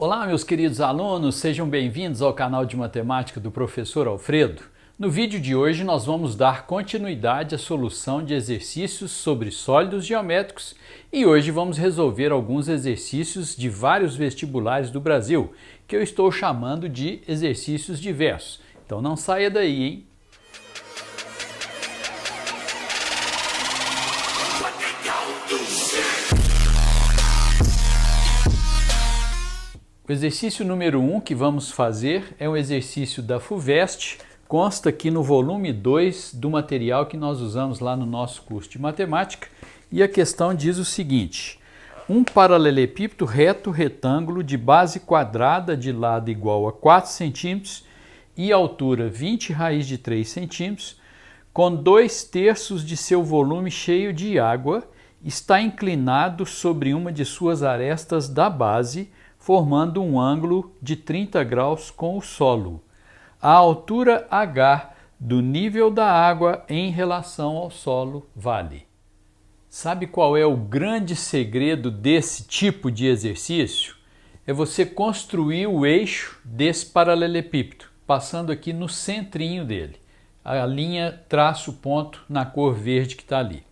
Olá, meus queridos alunos, sejam bem-vindos ao canal de matemática do professor Alfredo. No vídeo de hoje nós vamos dar continuidade à solução de exercícios sobre sólidos geométricos e hoje vamos resolver alguns exercícios de vários vestibulares do Brasil, que eu estou chamando de exercícios diversos. Então não saia daí, hein? O exercício número 1 que vamos fazer é um exercício da FUVEST, consta aqui no volume 2 do material que nós usamos lá no nosso curso de matemática, e a questão diz o seguinte: um paralelepípedo reto retângulo de base quadrada de lado igual a 4 cm e altura 20 raiz de 3 cm, com 2/3 de seu volume cheio de água, está inclinado sobre uma de suas arestas da base, formando um ângulo de 30 graus com o solo. A altura H do nível da água em relação ao solo vale. Sabe qual é o grande segredo desse tipo de exercício? É você construir o eixo desse paralelepípedo, passando aqui no centrinho dele. A linha traça o ponto na cor verde que está ali.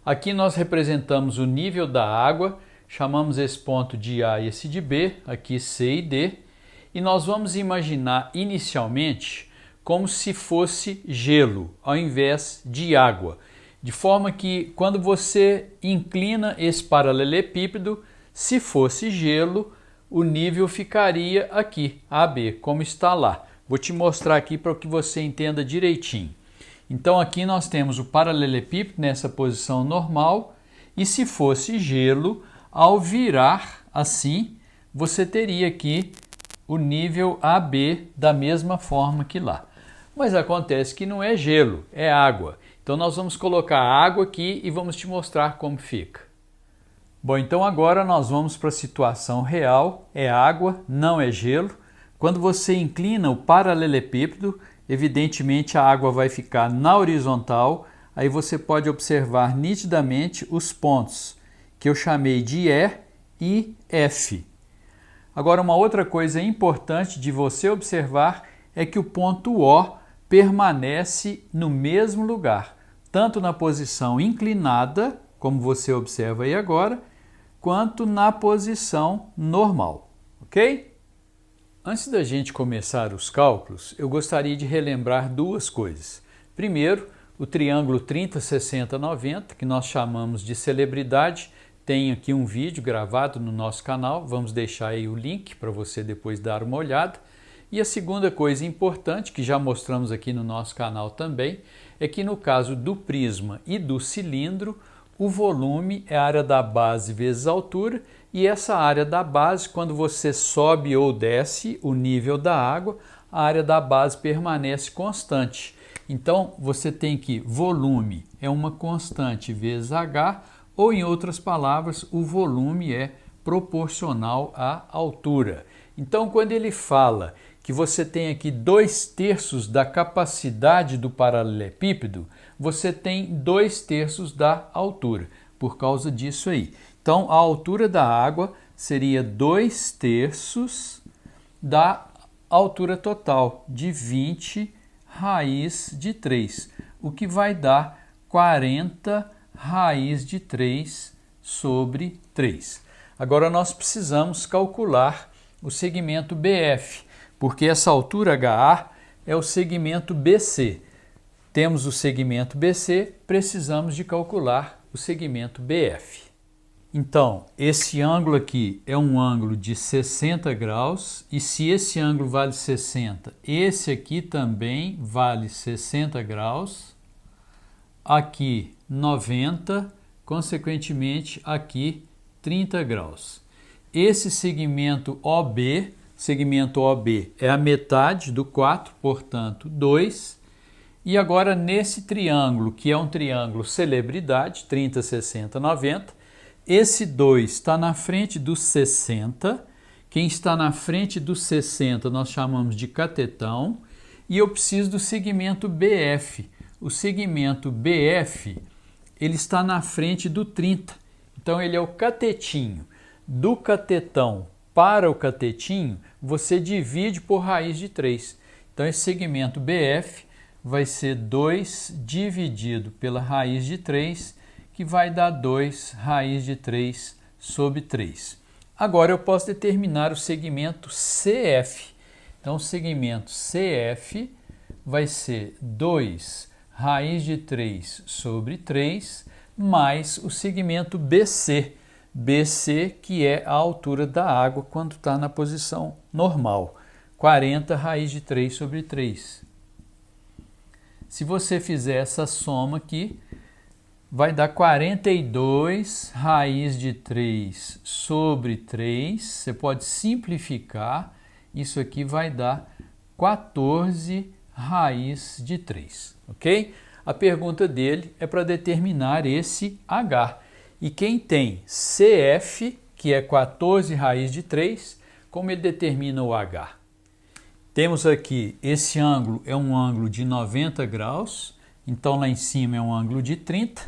Aqui nós representamos o nível da água, chamamos esse ponto de A e esse de B, aqui C e D, e nós vamos imaginar inicialmente como se fosse gelo, ao invés de água, de forma que quando você inclina esse paralelepípedo, se fosse gelo, o nível ficaria aqui, AB, como está lá. Vou te mostrar aqui para que você entenda direitinho. Então aqui nós temos o paralelepípedo nessa posição normal, e se fosse gelo, ao virar assim, você teria aqui o nível AB da mesma forma que lá. Mas acontece que não é gelo, é água. Então nós vamos colocar água aqui e vamos te mostrar como fica. Bom, então agora nós vamos para a situação real. É água, não é gelo. Quando você inclina o paralelepípedo, evidentemente a água vai ficar na horizontal. Aí você pode observar nitidamente os pontos que eu chamei de E e F. Agora, uma outra coisa importante de você observar é que o ponto O permanece no mesmo lugar, tanto na posição inclinada, como você observa aí agora, quanto na posição normal, ok? Antes da gente começar os cálculos, eu gostaria de relembrar duas coisas. Primeiro, o triângulo 30, 60, 90, que nós chamamos de celebridade, tem aqui um vídeo gravado no nosso canal, vamos deixar aí o link para você depois dar uma olhada. E a segunda coisa importante, que já mostramos aqui no nosso canal também, é que no caso do prisma e do cilindro, o volume é a área da base vezes a altura, e essa área da base, quando você sobe ou desce o nível da água, a área da base permanece constante. Então, você tem que volume é uma constante vezes H, ou em outras palavras, o volume é proporcional à altura. Então, quando ele fala que você tem aqui 2/3 da capacidade do paralelepípedo, você tem 2/3 da altura, por causa disso aí. Então, a altura da água seria 2/3 da altura total, de 20 raiz de 3, o que vai dar 40 raiz de 3 sobre 3. Agora nós precisamos calcular o segmento BF, porque essa altura HA é o segmento BC. Temos o segmento BC, precisamos de calcular o segmento BF. Então, esse ângulo aqui é um ângulo de 60 graus, e se esse ângulo vale 60, esse aqui também vale 60 graus. Aqui 90, consequentemente aqui 30 graus. Esse segmento OB é a metade do 4, portanto 2. E agora nesse triângulo, que é um triângulo celebridade, 30, 60, 90, esse 2 está na frente do 60, quem está na frente do 60 nós chamamos de catetão, e eu preciso do segmento BF. O segmento BF, ele está na frente do 30, então ele é o catetinho do catetão para o catetinho, você divide por raiz de 3. Então, esse segmento BF vai ser 2 dividido pela raiz de 3, que vai dar 2 raiz de 3 sobre 3. Agora, eu posso determinar o segmento CF. Então, o segmento CF vai ser 2 raiz de 3 sobre 3, mais o segmento BC. BC, que é a altura da água quando está na posição normal. 40 raiz de 3 sobre 3. Se você fizer essa soma aqui, vai dar 42 raiz de 3 sobre 3. Você pode simplificar. Isso aqui vai dar 14 raiz de 3, ok? A pergunta dele é para determinar esse H. E quem tem CF, que é 14 raiz de 3, como ele determina o H? Temos aqui, esse ângulo é um ângulo de 90 graus, então lá em cima é um ângulo de 30.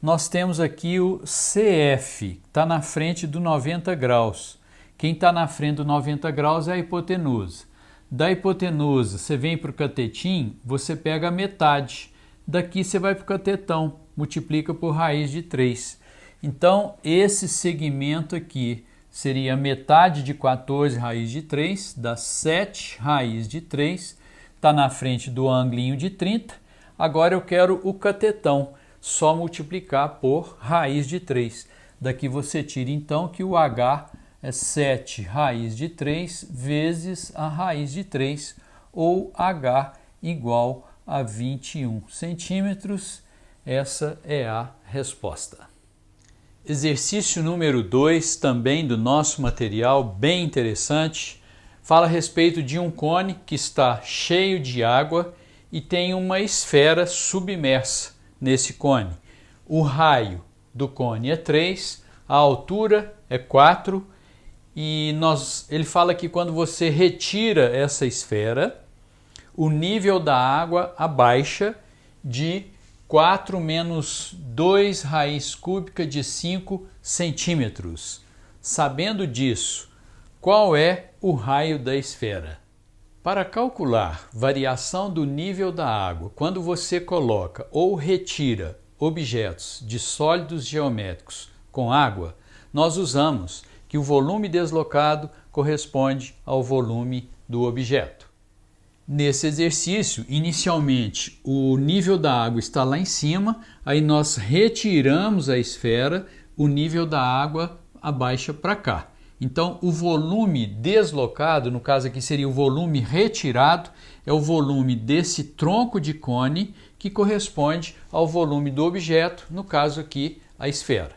Nós temos aqui o CF, está na frente do 90 graus. Quem está na frente do 90 graus é a hipotenusa. Da hipotenusa, você vem para o catetinho, você pega a metade. Daqui você vai para o catetão, multiplica por raiz de 3. Então, esse segmento aqui seria metade de 14 raiz de 3, dá 7 raiz de 3, está na frente do ângulo de 30. Agora eu quero o catetão, só multiplicar por raiz de 3. Daqui você tira então que o H é 7 raiz de 3 vezes a raiz de 3, ou H igual a 21 centímetros. Essa é a resposta. Exercício número 2, também do nosso material, bem interessante. Fala a respeito de um cone que está cheio de água e tem uma esfera submersa nesse cone. O raio do cone é 3, a altura é 4 e ele fala que quando você retira essa esfera, o nível da água abaixa de 4 menos 2 raiz cúbica de 5 centímetros. Sabendo disso, qual é o raio da esfera? Para calcular variação do nível da água, quando você coloca ou retira objetos de sólidos geométricos com água, nós usamos que o volume deslocado corresponde ao volume do objeto. Nesse exercício, inicialmente, o nível da água está lá em cima, aí nós retiramos a esfera, o nível da água abaixa para cá. Então, o volume deslocado, no caso aqui seria o volume retirado, é o volume desse tronco de cone que corresponde ao volume do objeto, no caso aqui, a esfera.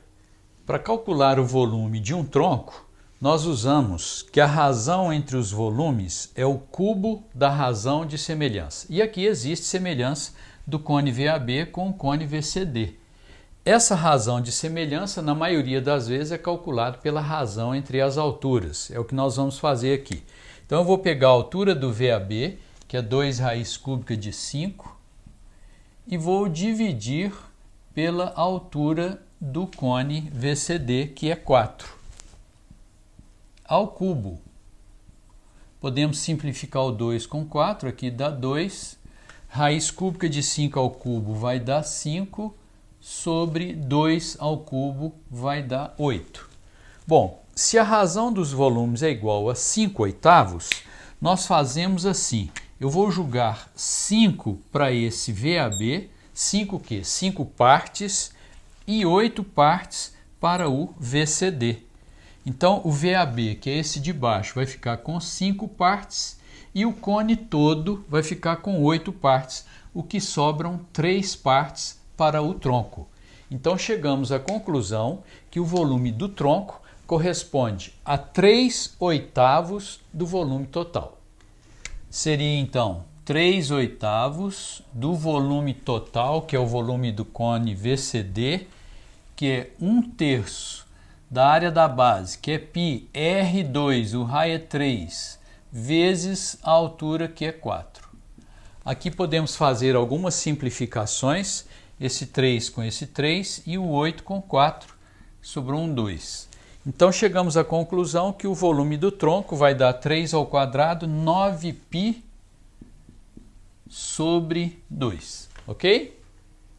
Para calcular o volume de um tronco, nós usamos que a razão entre os volumes é o cubo da razão de semelhança. E aqui existe semelhança do cone VAB com o cone VCD. Essa razão de semelhança, na maioria das vezes, é calculada pela razão entre as alturas. É o que nós vamos fazer aqui. Então, eu vou pegar a altura do VAB, que é 2 raiz cúbica de 5, e vou dividir pela altura do cone VCD, que é 4. Ao cubo. Podemos simplificar o 2 com 4, aqui dá 2. Raiz cúbica de 5 ao cubo vai dar 5, sobre 2 ao cubo vai dar 8. Bom, se a razão dos volumes é igual a 5/8, nós fazemos assim. Eu vou jogar 5 para esse VAB, 5 o quê? 5 partes e 8 partes para o VCD. Então, o VAB, que é esse de baixo, vai ficar com 5 partes e o cone todo vai ficar com 8 partes, o que sobram 3 partes para o tronco. Então, chegamos à conclusão que o volume do tronco corresponde a 3/8 do volume total. Seria, então, 3/8 do volume total, que é o volume do cone VCD, que é 1/3 da área da base, que é π R2, o raio é 3, vezes a altura, que é 4. Aqui podemos fazer algumas simplificações, esse 3 com esse 3 e o 8 com 4, sobrou um 2. Então chegamos à conclusão que o volume do tronco vai dar 3 ao quadrado 9π sobre 2, ok?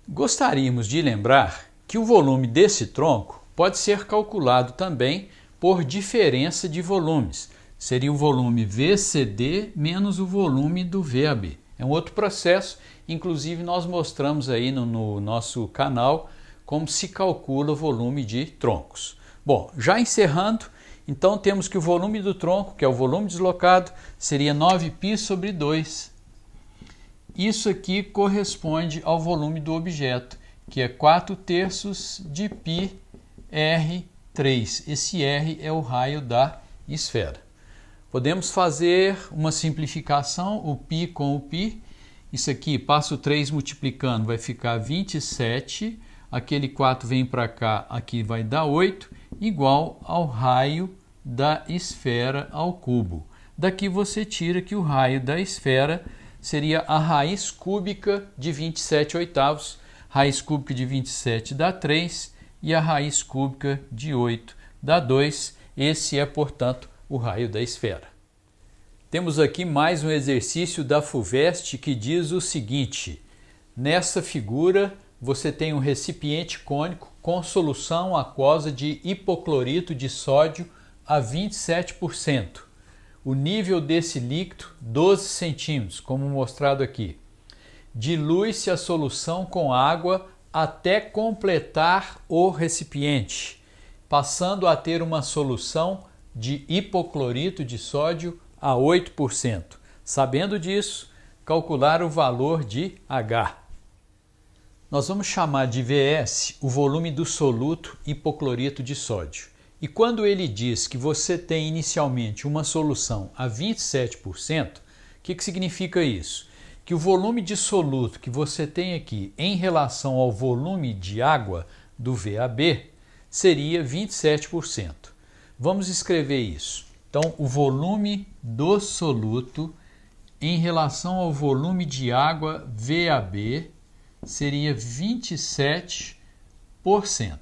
Gostaríamos de lembrar que o volume desse tronco pode ser calculado também por diferença de volumes. Seria o volume VCD menos o volume do VAB. É um outro processo, inclusive nós mostramos aí no nosso canal como se calcula o volume de troncos. Bom, já encerrando, então temos que o volume do tronco, que é o volume deslocado, seria 9π sobre 2. Isso aqui corresponde ao volume do objeto, que é 4/3 de πr3. Esse R é o raio da esfera. Podemos fazer uma simplificação, o π com o π. Isso aqui, passo 3 multiplicando, vai ficar 27. Aquele 4 vem para cá, aqui vai dar 8, igual ao raio da esfera ao cubo. Daqui você tira que o raio da esfera seria a raiz cúbica de 27/8. Raiz cúbica de 27 dá 3 e a raiz cúbica de 8 dá 2. Esse é, portanto, o raio da esfera. Temos aqui mais um exercício da FUVEST que diz o seguinte: nessa figura você tem um recipiente cônico com solução aquosa de hipoclorito de sódio a 27%. O nível desse líquido, 12 centímetros, como mostrado aqui. Dilui-se a solução com água até completar o recipiente, passando a ter uma solução de hipoclorito de sódio a 8%. Sabendo disso, calcular o valor de H. Nós vamos chamar de VS o volume do soluto hipoclorito de sódio. E quando ele diz que você tem inicialmente uma solução a 27%, o que significa isso? Que o volume de soluto que você tem aqui em relação ao volume de água do VAB seria 27%. Vamos escrever isso. Então, o volume do soluto em relação ao volume de água VAB seria 27% por 100.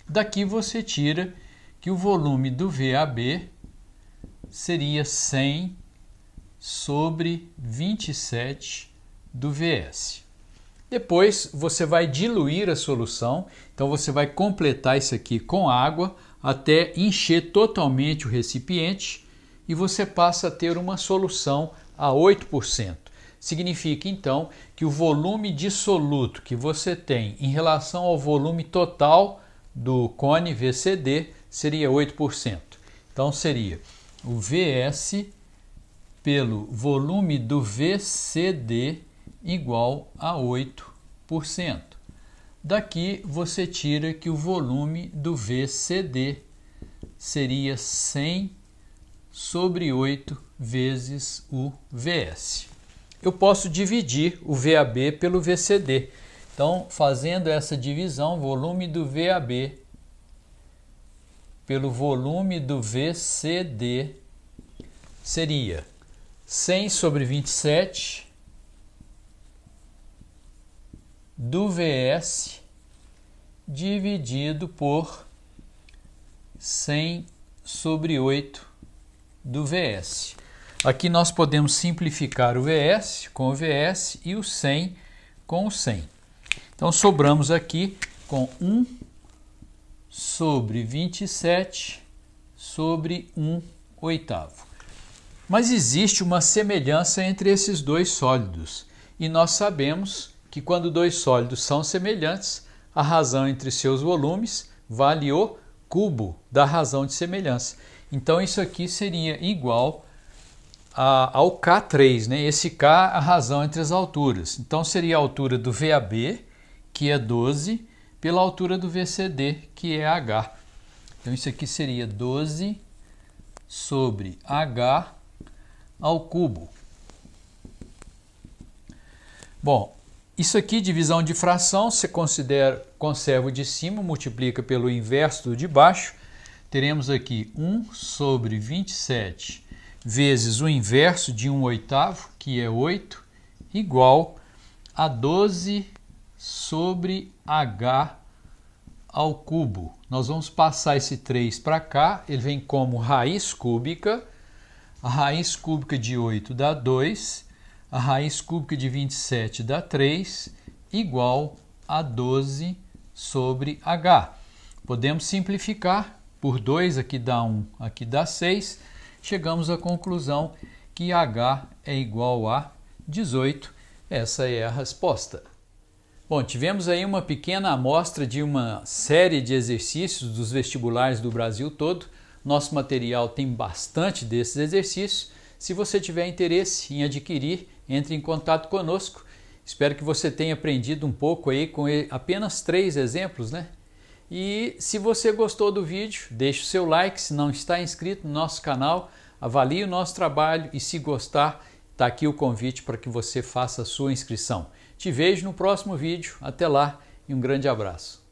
Daqui você tira que o volume do VAB seria 100 sobre 27 do VS. Depois você vai diluir a solução, então você vai completar isso aqui com água até encher totalmente o recipiente e você passa a ter uma solução a 8%. Significa então que o volume dissoluto que você tem em relação ao volume total do cone VCD seria 8%. Então seria o VS pelo volume do VCD igual a 8%. Daqui você tira que o volume do VCD seria 100 sobre 8 vezes o VS. Eu posso dividir o VAB pelo VCD. Então, fazendo essa divisão, volume do VAB pelo volume do VCD seria 100 sobre 27 do VS dividido por 100 sobre 8 do VS. Aqui nós podemos simplificar o VS com o VS e o 100 com o 100. Então sobramos aqui com 1 sobre 27 sobre 1/8. Mas existe uma semelhança entre esses dois sólidos e nós sabemos que quando dois sólidos são semelhantes, a razão entre seus volumes vale o cubo da razão de semelhança. Então isso aqui seria igual ao K3, né? Esse K é a razão entre as alturas. Então seria a altura do VAB, que é 12, pela altura do VCD, que é H. Então isso aqui seria 12 sobre H ao cubo. Bom, isso aqui, divisão de fração, você conserva o de cima, multiplica pelo inverso do de baixo. Teremos aqui 1 sobre 27 vezes o inverso de 1/8, que é 8, igual a 12 sobre H ao cubo. Nós vamos passar esse 3 para cá, ele vem como raiz cúbica. A raiz cúbica de 8 dá 2, a raiz cúbica de 27 dá 3, igual a 12 sobre h. Podemos simplificar, por 2 aqui dá 1, aqui dá 6, chegamos à conclusão que h é igual a 18. Essa é a resposta. Bom, tivemos aí uma pequena amostra de uma série de exercícios dos vestibulares do Brasil todo. Nosso material tem bastante desses exercícios. Se você tiver interesse em adquirir, entre em contato conosco. Espero que você tenha aprendido um pouco aí com apenas 3 exemplos, né? E se você gostou do vídeo, deixe o seu like. Se não está inscrito no nosso canal, avalie o nosso trabalho e, se gostar, está aqui o convite para que você faça a sua inscrição. Te vejo no próximo vídeo. Até lá e um grande abraço.